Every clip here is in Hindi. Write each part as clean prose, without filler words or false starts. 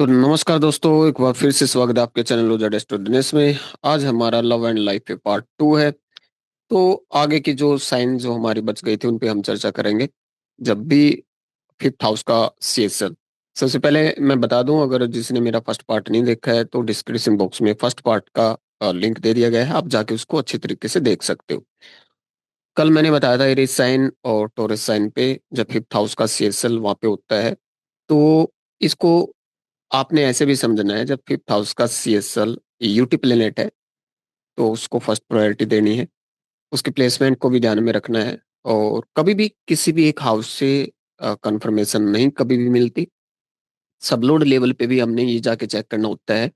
तो नमस्कार दोस्तों, एक बार फिर से स्वागत है आपके चैनल रोजा डेस्टोडिनेस में। आज हमारा लव एंड लाइफ पे पार्ट 2 है। तो आगे की जो साइन जो हमारी बच गई थी उन पे हम चर्चा करेंगे जब भी फिफ्थ हाउस का सीएसएल। सबसे पहले मैं बता दूं, अगर जिसने मेरा फर्स्ट पार्ट नहीं देखा है तो डिस्क्रिप्शन बॉक्स में फर्स्ट पार्ट का लिंक दे दिया गया है, आप जाके उसको अच्छे तरीके से देख सकते हो। कल मैंने बताया था एरीज साइन और टॉरस साइन पे जब फिफ्थ हाउस का सीएसएल वहां पे होता है तो इसको आपने ऐसे भी समझना है, जब फिफ्थ हाउस का सीएसएल यूटी प्लेनेट है तो उसको फर्स्ट प्रायोरिटी देनी है, उसके प्लेसमेंट को भी ध्यान में रखना है। और कभी भी किसी भी एक हाउस से कंफर्मेशन नहीं कभी भी मिलती। सबलोड लेवल पे भी हमने ये जाके चेक करना होता है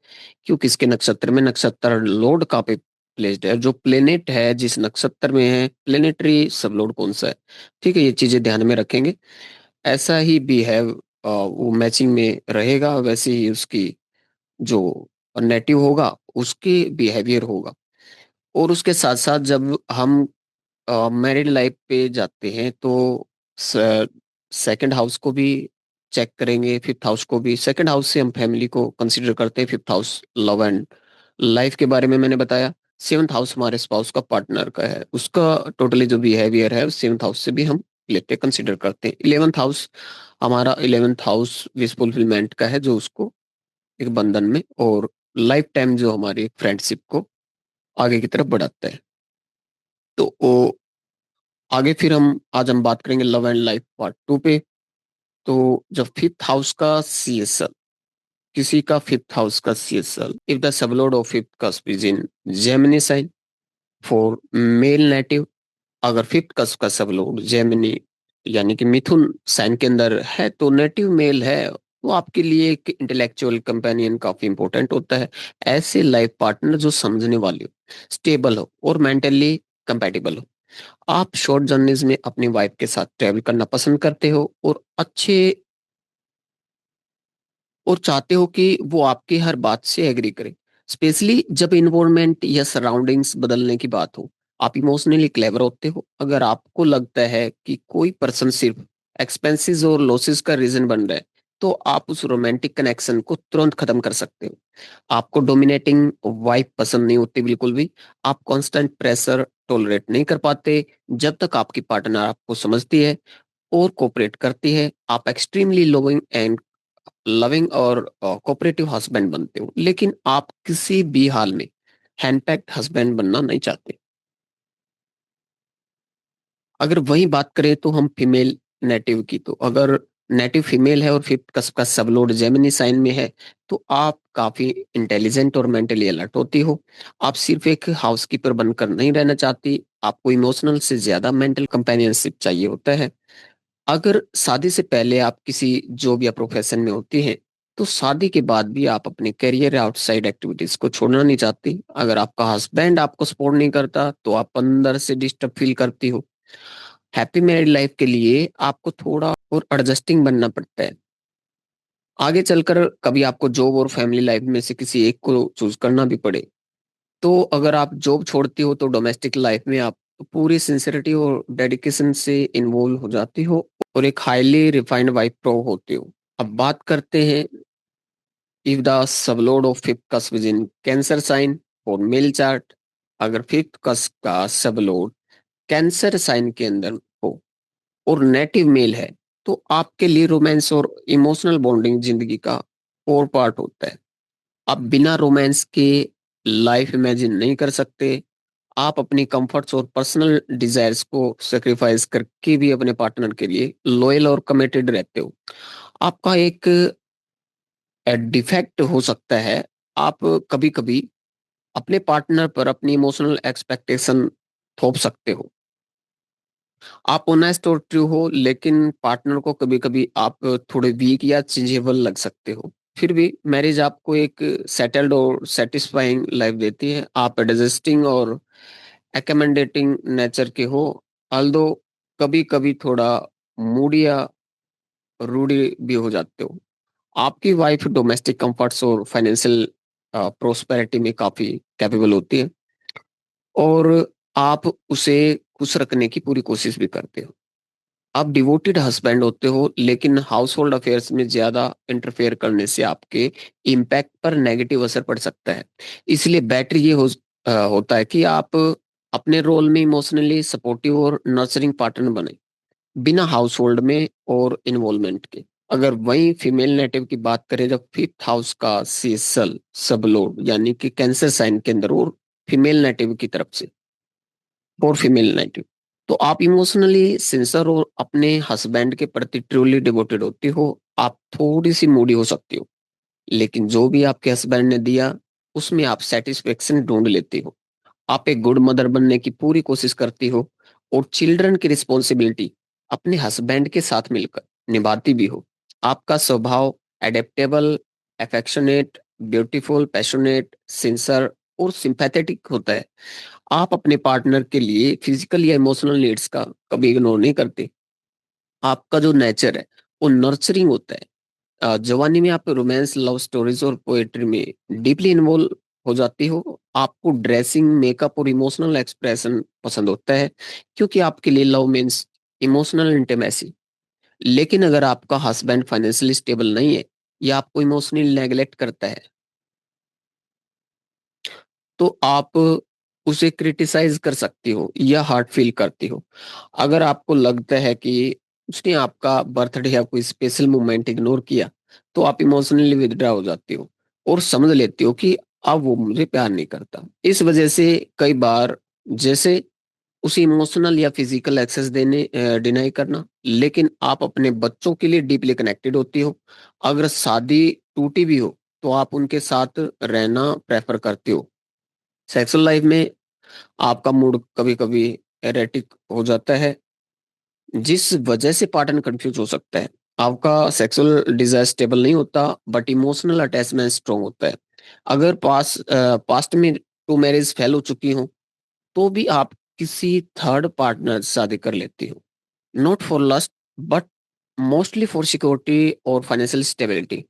क्यों किसके नक्षत्र में नक्षत्र लोड कहाँ पे प्लेस्ड है, जो प्लेनेट है जिस नक्षत्र में है प्लेनेटरी सबलोड कौन सा है। ठीक है, ये चीजें ध्यान में रखेंगे। ऐसा ही बिहेव वो मैचिंग में रहेगा, वैसे ही उसकी जो नेटिव होगा उसके बिहेवियर होगा। और उसके साथ साथ जब हम मैरिड लाइफ पे जाते हैं तो सेकंड हाउस को भी चेक करेंगे, फिफ्थ हाउस को भी। सेकंड हाउस से हम फैमिली को कंसीडर करते हैं, fifth house love and life के बारे में मैंने बताया। सेवंथ हाउस हमारे स्पाउस का पार्टनर का है, उसका टोटली जो बिहेवियर है सेवंथ हाउस से भी हम लेते कंसीडर करते हैं। इलेवंथ हाउस हमारा इलेवंथ हाउस विश फुलफिलमेंट का है, जो उसको एक बंधन में और लाइफ टाइम जो हमारी फ्रेंडशिप को आगे की तरफ बढ़ाता है। तो वो आगे फिर हम आज हम बात करेंगे लव एंड लाइफ पार्ट 2 पे। तो जब फिफ्थ हाउस का सीएसएल, किसी का फिफ्थ हाउस का CSL if the sublord of fifth cusp is in Gemini sign for male native, अगर फिफ्थ कस्प का सबलोड जेमिनी यानी कि मिथुन साइन के अंदर है तो नेटिव मेल है, वो आपके लिए एक इंटेलेक्चुअल कंपेनियन काफी इंपॉर्टेंट होता है। ऐसे लाइफ पार्टनर जो समझने वाले हो, स्टेबल हो और मेंटली कंपेटिबल हो। आप शॉर्ट जर्नीज में अपनी वाइफ के साथ ट्रैवल करना पसंद करते हो और अच्छे और चाहते हो कि वो आपकी हर बात से एग्री करे, स्पेशली जब इन्वायरमेंट या सराउंडिंग्स बदलने की बात हो। आप इमोशनली क्लेवर होते हो। अगर आपको लगता है कि कोई पर्सन सिर्फ एक्सपेंसेस और लॉसेस का रीजन बन रहा है तो आप उस रोमांटिक कनेक्शन को तुरंत खत्म कर सकते हो। आपको डोमिनेटिंग वाइफ पसंद नहीं होती बिल्कुल भी। आप कांस्टेंट प्रेशर टॉलरेट नहीं कर पाते। जब तक आपकी पार्टनर आपको समझती है और कोऑपरेट करती है आप एक्सट्रीमली लविंग एंड लविंग और कोऑपरेटिव हस्बैंड बनते हो। लेकिन आप किसी भी हाल में हैंडपैक्ड हस्बैंड बनना नहीं चाहते। अगर वही बात करें तो हम फीमेल नेटिव की, तो अगर नेटिव फीमेल है और फिफ्थ का सबलोड जेमिनी साइन में है तो आप काफी इंटेलिजेंट और मेंटली अलर्ट होती हो। आप सिर्फ एक हाउसकीपर बनकर नहीं रहना चाहती, आपको इमोशनल से ज्यादा मेंटल कंपेनियनशिप चाहिए होता है। अगर शादी से पहले आप किसी जॉब या प्रोफेशन में होती हैं तो शादी के बाद भी आप अपने करियर या आउटसाइड एक्टिविटीज को छोड़ना नहीं चाहती। अगर आपका हस्बैंड आपको सपोर्ट नहीं करता तो आप अंदर से डिस्टर्ब फील करती हो। हैप्पी मैरिड लाइफ के लिए आपको थोड़ा और एडजस्टिंग बनना पड़ता है। आगे चलकर कभी आपको जॉब और फैमिली लाइफ में से किसी एक को चूज करना भी पड़े तो अगर आप जॉब छोड़ती हो तो डोमेस्टिक लाइफ में आप पूरी सिंसियरिटी और डेडिकेशन से इन्वॉल्व हो जाती हो और एक हाईली रिफाइंड वाइफ प्रो होते हो। अब बात करते हैं if the sublord of fifth cusp is in Cancer sign और मेल चार्ट। अगर फिफ्थ कस्प का सबलोड कैंसर साइन के अंदर हो और नेटिव मेल है तो आपके लिए रोमांस और इमोशनल बॉन्डिंग जिंदगी का और पार्ट होता है। आप बिना रोमांस के लाइफ इमेजिन नहीं कर सकते। आप अपनी कंफर्ट्स और पर्सनल डिजायर्स को सेक्रीफाइस करके भी अपने पार्टनर के लिए लॉयल और कमिटेड रहते हो। आपका एक डिफेक्ट हो सकता है, आप कभी कभी अपने पार्टनर पर अपनी इमोशनल एक्सपेक्टेशन थोप सकते हो। आप ऑनेस्ट और ट्रू हो लेकिन पार्टनर को कभी कभी आप थोड़े वीक या चेंजेबल लग सकते हो। फिर भी मैरिज आपको एक सेटल्ड और सेटिस्फाइंग लाइफ देती है। आप एडजस्टिंग और एकोमोडेटिंग नेचर के हो, ऑल्दो कभी कभी थोड़ा मूडी या रूडी भी हो जाते हो। आपकी वाइफ डोमेस्टिक कंफर्ट्स और फाइनेंशियल प्रोस्पेरिटी में काफी कैपेबल होती है और आप उसे खुश रखने की पूरी कोशिश भी करते हो। आप डिवोटेड हस्बैंड होते हो, लेकिन हाउस होल्ड अफेयर्स में ज़्यादा इंटरफेयर करने से आपके इम्पैक्ट पर नेगेटिव असर पड़ सकता है। इसलिए बेटर ये होता है कि आप अपने रोल में इमोशनली सपोर्टिव और नर्चरिंग पार्टनर बने, बिना हाउस होल्ड में और इन्वॉल्वमेंट के। अगर वहीं फीमेल नेटिव की बात करें, जब फिफ्थ हाउस का सीसल सबलोड यानी कि कैंसर साइन के अंदर और फीमेल नेटिव की तरफ से, और फीमेल नेटिव, तो आप इमोशनली सिंसियर और अपने हस्बैंड के प्रति ट्रूली डिवोटेड होती हो। आप थोड़ी सी मूडी हो सकती हो, लेकिन जो भी आपके हस्बैंड ने दिया उसमें आप सेटिस्फेक्शन ढूंढ लेती हो। आप एक गुड मदर बनने की पूरी कोशिश करती हो, और चिल्ड्रन की रिस्पॉन्सिबिलिटी अपने हस्बैंड के साथ मिलकर निभाती भी हो। आपका स्वभाव adaptable, affectionate, beautiful, passionate, sincere और सिंपैथेटिक होता है। आप अपने पार्टनर के लिए फिजिकल या इमोशनल नीड्स का कभी इग्नोर नहीं करते। आपका जो नेचर है वो नर्चरिंग होता है। जवानी में आप रोमांस, लव स्टोरीज और पोएट्री में डीपली इन्वॉल्व हो जाती हो। आपको ड्रेसिंग, मेकअप और इमोशनल एक्सप्रेशन पसंद होता है, क्योंकि आपके लिए लव मीन्स इमोशनल इंटीमेसी। लेकिन अगर आपका हस्बैंड फाइनेंशियली स्टेबल नहीं है या आपको इमोशनली नेग्लेक्ट करता है, तो आप उसे क्रिटिसाइज कर सकती हो या हर्ट फील करती हो। अगर आपको लगता है कि उसने आपका बर्थडे या कोई स्पेशल मोमेंट इग्नोर किया, तो आप इमोशनली विथड्रा हो जाती हो और समझ लेती हो कि अब वो मुझे प्यार नहीं करता। इस वजह से कई बार, जैसे उसे इमोशनल या फिजिकल एक्सेस देने डिनाई करना, लेकिन आप अपने बच्चों के लिए डीपली कनेक्टेड होती हो। अगर शादी टूटी भी हो, तो आप उनके साथ रहना प्रेफर करती हो। सेक्सुअल लाइफ में आपका मूड कभी-कभी एरेटिक हो जाता है, जिस वजह से पार्टनर कंफ्यूज हो सकता है। आपका सेक्सुअल डिजायर स्टेबल नहीं होता, बट इमोशनल अटैचमेंट स्ट्रांग होता है। अगर पास्ट में टू मैरिज फेल हो चुकी हो, तो भी आप किसी थर्ड पार्टनर से शादी कर लेती हो। Not for lust, but mostly for security और फाइनेंशियल स्टेबिलिटी।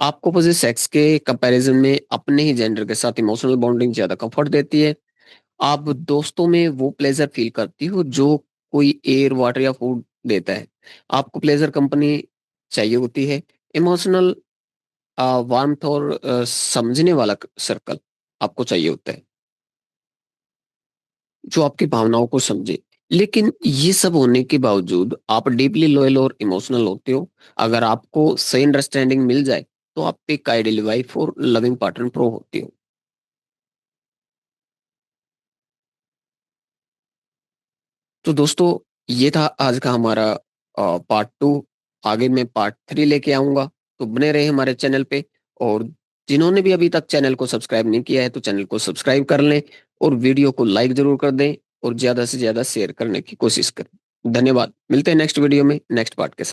आपको मुझे सेक्स के कंपैरिजन में अपने ही जेंडर के साथ इमोशनल बॉन्डिंग ज्यादा कंफर्ट देती है। आप दोस्तों में वो प्लेजर फील करती हो जो कोई एयर, वाटर या फूड देता है। आपको प्लेजर कंपनी चाहिए होती है। इमोशनल वार्मथ और समझने वाला सर्कल आपको चाहिए होता है, जो आपकी भावनाओं को समझे। लेकिन ये सब होने के बावजूद आप डीपली लॉयल और इमोशनल होते हो। अगर आपको सही अंडरस्टैंडिंग मिल जाए, तो आप एक आइडियल वाइफ और लविंग पार्टनर प्रो होती हो। तो दोस्तों, ये था आज का हमारा पार्ट टू। आगे मैं पार्ट थ्री लेके आऊंगा, तो बने रहे हमारे चैनल पे। और जिन्होंने भी अभी तक चैनल को सब्सक्राइब नहीं किया है, तो चैनल को सब्सक्राइब कर लें, और वीडियो को लाइक जरूर कर दें, और ज्यादा से ज्यादा शेयर करने की कोशिश करें। धन्यवाद। मिलते हैं नेक्स्ट वीडियो में नेक्स्ट पार्ट के साथ।